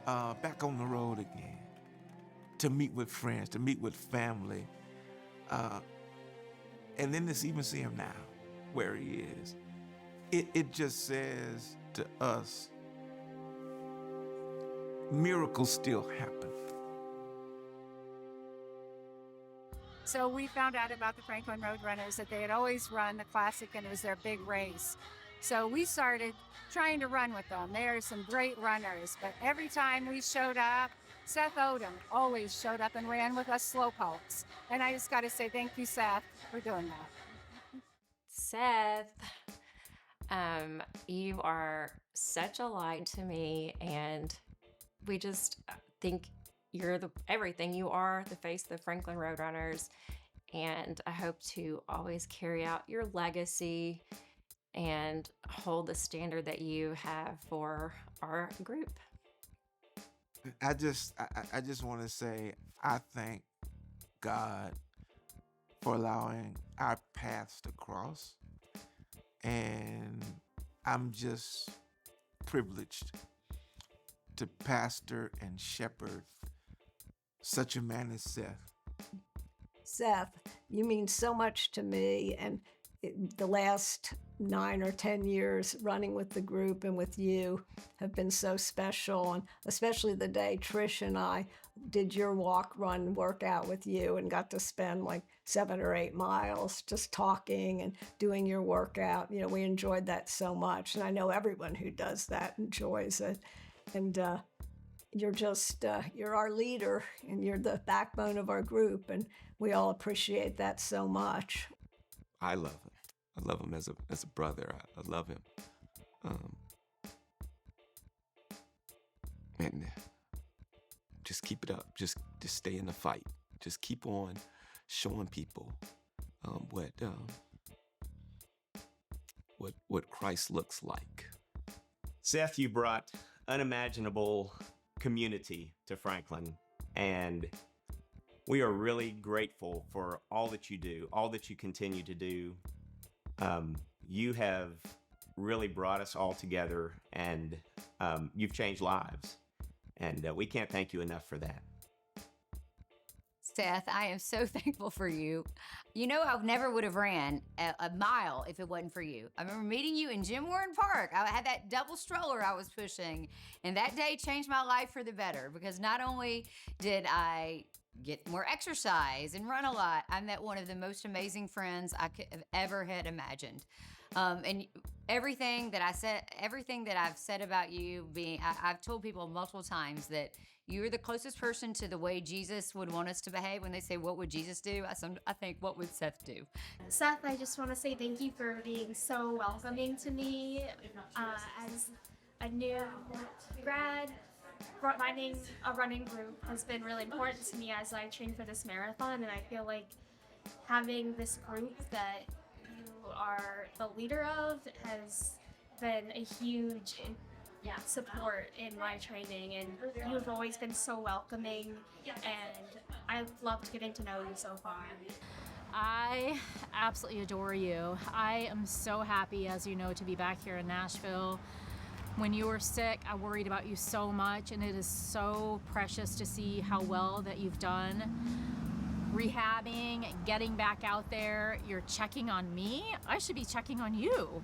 the road again, to meet with friends, to meet with family, and then to even see him now, where he is. It just says to us, miracles still happen. So we found out about the Franklin Roadrunners that they had always run the Classic and it was their big race. So we started trying to run with them. They are some great runners, but every time we showed up, Seth Oden always showed up and ran with us slowpokes. And I just got to say thank you, Seth, for doing that. Seth, you are such a light to me, and we just think you're the everything. You are the face of the Franklin Roadrunners, and I hope to always carry out your legacy and hold the standard that you have for our group. I just want to say I thank God for allowing our paths to cross, and I'm just privileged to pastor and shepherd such a man as Seth. Seth, you mean so much to me, and the last 9 or 10 years running with the group and with you have been so special, and especially the day Tricia and I did your walk, run, workout with you and got to spend like 7 or 8 miles just talking and doing your workout. You know, we enjoyed that so much, and I know everyone who does that enjoys it. And you're just, you're our leader, and you're the backbone of our group, and we all appreciate that so much. I love him. I love him as a brother. I love him. And just keep it up. Just stay in the fight. Just keep on showing people what Christ looks like. Seth, you brought unimaginable community to Franklin, and we are really grateful for all that you do, all that you continue to do. You have really brought us all together, and you've changed lives, and we can't thank you enough for that. Seth, I am so thankful for you. You know, I never would have ran a mile if it wasn't for you. I remember meeting you in Jim Warren Park. I had that double stroller I was pushing, and that day changed my life for the better, because not only did I get more exercise and run a lot. I met one of the most amazing friends I could have ever had imagined. And everything that I've said about you I've told people multiple times that you're the closest person to the way Jesus would want us to behave. When they say, what would Jesus do? I think, what would Seth do? Seth, I just want to say thank you for being so welcoming to me as a new grad. Finding a running group has been really important to me as I train for this marathon, and I feel like having this group that you are the leader of has been a huge support in my training, and you've always been so welcoming, and I've loved getting to know you so far. I absolutely adore you. I am so happy, as you know, to be back here in Nashville. When you were sick, I worried about you so much, and it is so precious to see how well that you've done. Rehabbing, getting back out there, you're checking on me. I should be checking on you.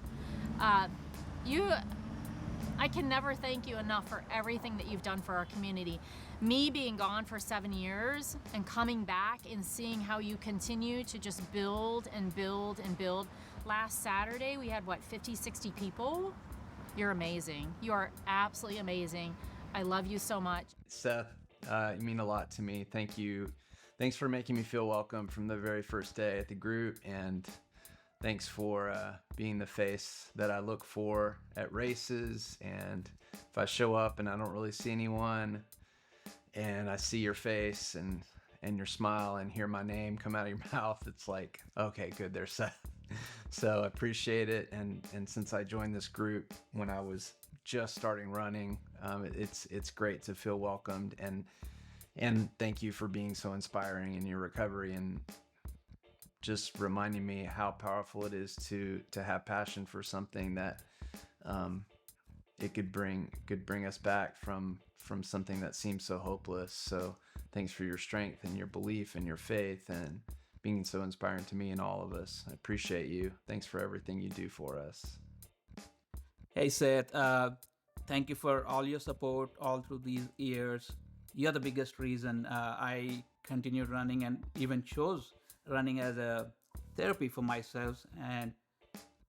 I can never thank you enough for everything that you've done for our community. Me being gone for 7 years and coming back and seeing how you continue to just build and build and build. Last Saturday, we had, 50, 60 people? You're amazing. You are absolutely amazing. I love you so much. Seth, you mean a lot to me. Thank you. Thanks for making me feel welcome from the very first day at the group, and thanks for being the face that I look for at races. And if I show up and I don't really see anyone, and I see your face and your smile and hear my name come out of your mouth, it's like, okay, good, there's Seth. So I appreciate it. And since I joined this group when I was just starting running, it's great to feel welcomed. And thank you for being so inspiring in your recovery and just reminding me how powerful it is to have passion for something that it could bring us back from something that seems so hopeless. So thanks for your strength and your belief and your faith and being so inspiring to me and all of us. I appreciate you. Thanks for everything you do for us. Hey Seth, thank you for all your support all through these years. You're the biggest reason I continued running and even chose running as a therapy for myself. And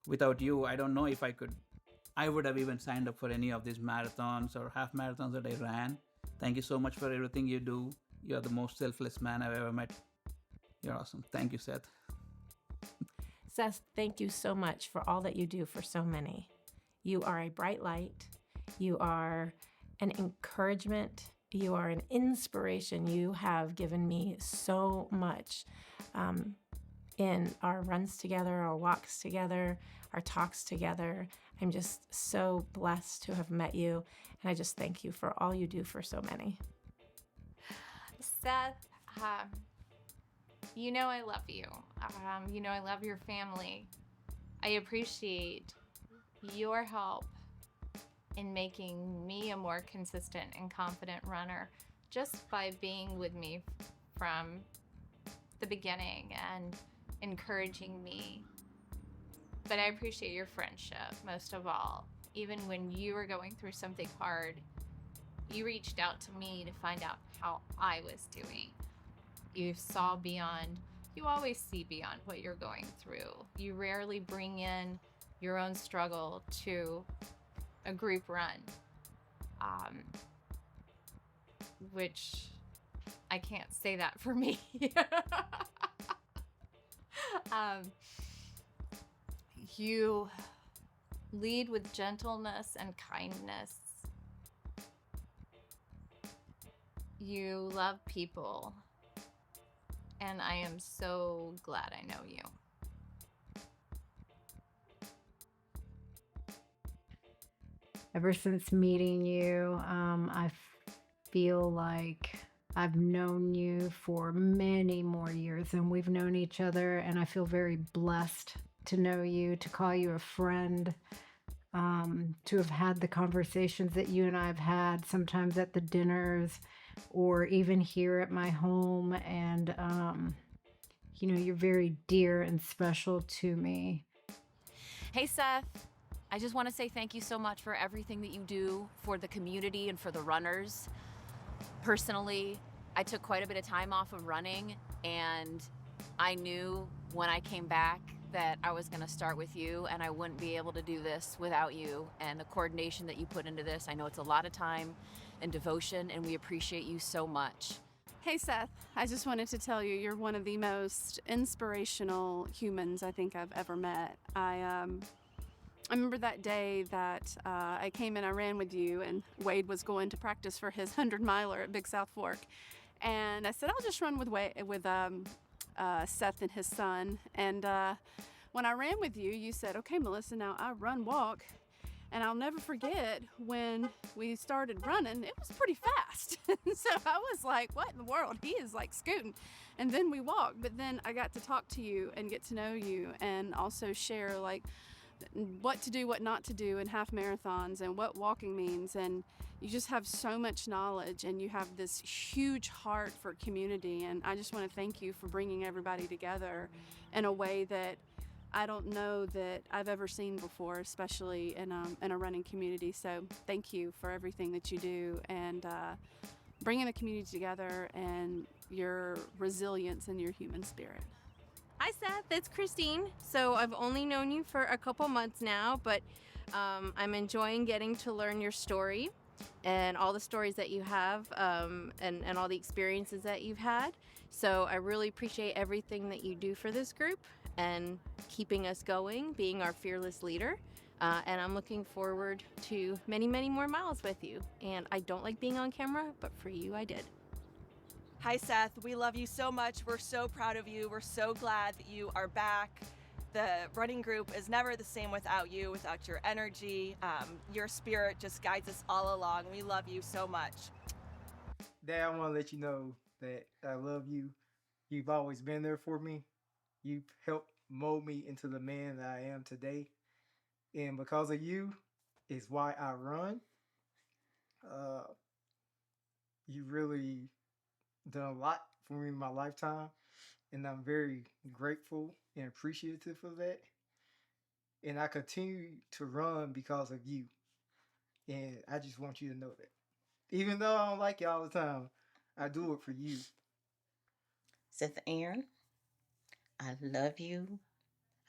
without you, I don't know if I would have even signed up for any of these marathons or half marathons that I ran. Thank you so much for everything you do. You're the most selfless man I've ever met. You're awesome. Thank you, Seth. Seth, thank you so much for all that you do for so many. You are a bright light. You are an encouragement. You are an inspiration. You have given me so much in our runs together, our walks together, our talks together. I'm just so blessed to have met you, and I just thank you for all you do for so many. Seth, you know I love you. You know I love your family. I appreciate your help in making me a more consistent and confident runner just by being with me from the beginning and encouraging me. But I appreciate your friendship most of all. Even when you were going through something hard, you reached out to me to find out how I was doing. You saw beyond, you always see beyond what you're going through. You rarely bring in your own struggle to a group run, which I can't say that for me. You lead with gentleness and kindness. You love people, and I am so glad I know you. Ever since meeting you, I feel like I've known you for many more years than we've known each other, and I feel very blessed to know you, to call you a friend, to have had the conversations that you and I have had, sometimes at the dinners or even here at my home. And, you know, you're very dear and special to me. Hey, Seth. I just want to say thank you so much for everything that you do for the community and for the runners. Personally, I took quite a bit of time off of running, and I knew when I came back that I was gonna start with you, and I wouldn't be able to do this without you and the coordination that you put into this. I know it's a lot of time and devotion, and we appreciate you so much. Hey Seth, I just wanted to tell you you're one of the most inspirational humans I think I've ever met. I remember that day that I came in, I ran with you, and Wade was going to practice for his 100-miler at Big South Fork. And I said, I'll just run with Seth and his son. And when I ran with you, you said, okay, Mellissa, now I run, walk. And I'll never forget when we started running, it was pretty fast. So I was like, what in the world? He is like scooting. And then we walked, but then I got to talk to you and get to know you and also share like what to do, what not to do in half marathons and what walking means. And you just have so much knowledge and you have this huge heart for community. And I just want to thank you for bringing everybody together in a way that I don't know that I've ever seen before, especially in a running community. So thank you for everything that you do and bringing the community together and your resilience and your human spirit. Hi Seth, it's Christine. So I've only known you for a couple months now, but I'm enjoying getting to learn your story and all the stories that you have and all the experiences that you've had. So I really appreciate everything that you do for this group and keeping us going, being our fearless leader. And I'm looking forward to many, many more miles with you. And I don't like being on camera, but for you, I did. Hi Seth, we love you so much. We're so proud of you. We're so glad that you are back. The running group is never the same without you, without your energy. Your spirit just guides us all along. We love you so much. Dad, I want to let you know that I love you. You've always been there for me. You've helped mold me into the man that I am today. And because of you is why I run. You really done a lot for me in my lifetime. And I'm very grateful and appreciative of that. And I continue to run because of you. And I just want you to know that. Even though I don't like you all the time, I do it for you. Seth Aaron, I love you.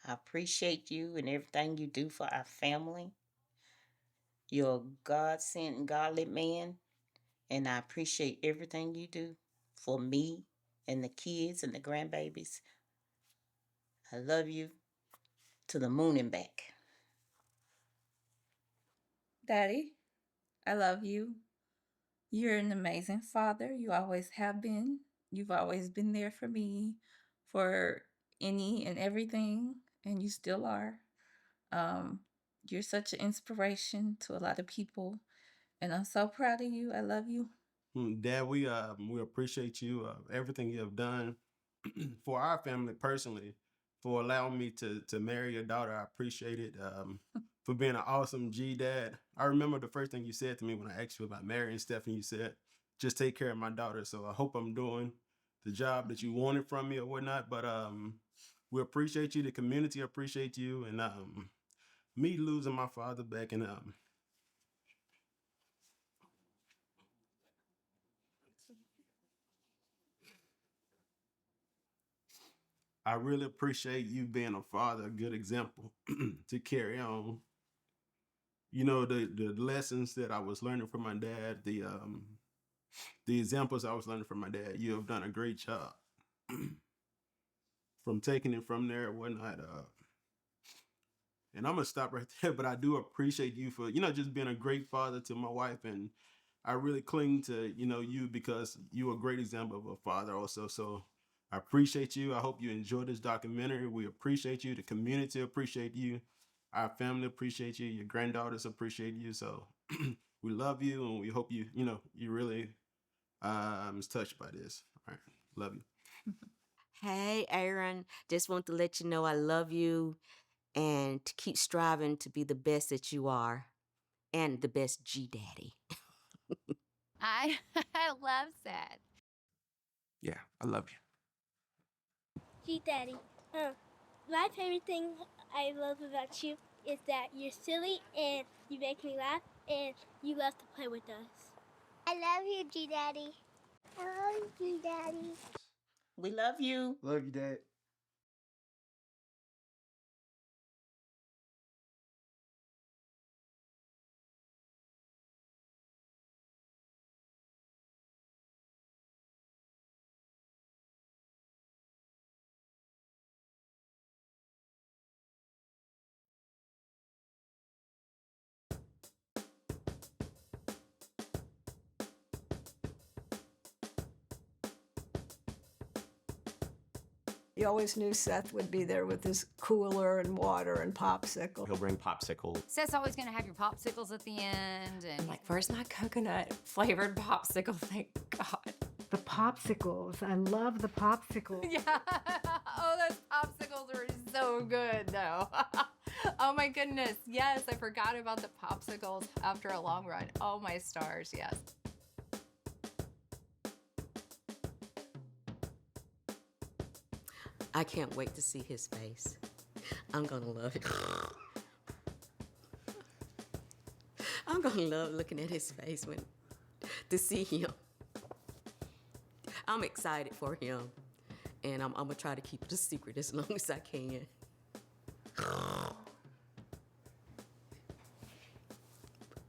I appreciate you and everything you do for our family. You're a God-sent and godly man, and I appreciate everything you do for me and the kids and the grandbabies. I love you to the moon and back. Daddy, I love you. You're an amazing father. You always have been. You've always been there for me for any and everything, and you still are. You're such an inspiration to a lot of people, and I'm so proud of you. I love you. Dad, we appreciate you, everything you have done for our family personally, for allowing me to marry your daughter. I appreciate it. For being an awesome G-dad. I remember the first thing you said to me when I asked you about marrying Stephanie, you said, just take care of my daughter. So I hope I'm doing the job that you wanted from me or whatnot. But we appreciate you. The community appreciate you. And me losing my father back in I really appreciate you being a father, a good example to carry on. You know, the lessons that I was learning from my dad, the examples I was learning from my dad, you have done a great job. From taking it from there and whatnot. And I'm gonna stop right there, but I do appreciate you for, just being a great father to my wife. And I really cling to, you because you're a great example of a father also. So I appreciate you. I hope you enjoy this documentary. We appreciate you. The community appreciate you. Our family appreciate you. Your granddaughters appreciate you. So we love you, and we hope you really is touched by this. All right, love you. Hey, Aaron. Just want to let you know I love you and to keep striving to be the best that you are and the best G-daddy. I love Seth. Yeah, I love you. G-Daddy, my favorite thing I love about you is that you're silly and you make me laugh and you love to play with us. I love you, G-Daddy. I love you, Daddy. We love you. Love you, Dad. You always knew Seth would be there with his cooler and water and popsicle. He'll bring popsicle. Seth's always gonna have your popsicles at the end, and I'm like, where's my coconut flavored popsicle? Thank God. The popsicles. I love the popsicles. Yeah. Oh, those popsicles were so good, though. Oh my goodness. Yes, I forgot about the popsicles after a long run. Oh my stars, yes. I can't wait to see his face. I'm gonna love it. I'm gonna love looking at his face to see him. I'm excited for him, and I'm gonna try to keep it a secret as long as I can.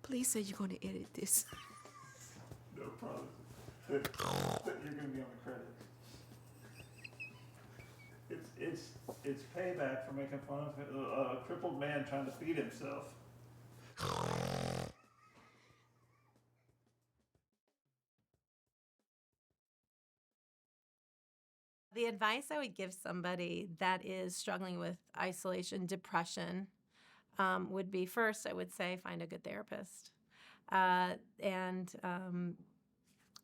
Please say you're gonna edit this. No problem. You're gonna be on the credits. It's payback for making fun of a crippled man trying to feed himself. The advice I would give somebody that is struggling with isolation, depression, would be first, I would say, find a good therapist.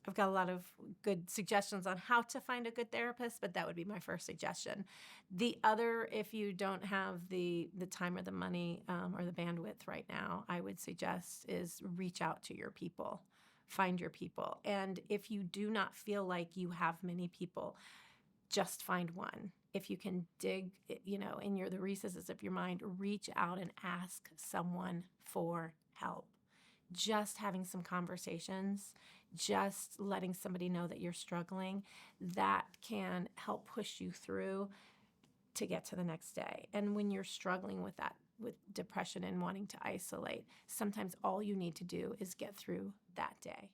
I've got a lot of good suggestions on how to find a good therapist, but that would be my first suggestion. The other, if you don't have the time or the money or the bandwidth right now, I would suggest is reach out to your people, find your people. And if you do not feel like you have many people, just find one. If you can dig, in the recesses of your mind, reach out and ask someone for help. Just having some conversations, just letting somebody know that you're struggling, that can help push you through to get to the next day. And when you're struggling with depression and wanting to isolate, sometimes all you need to do is get through that day.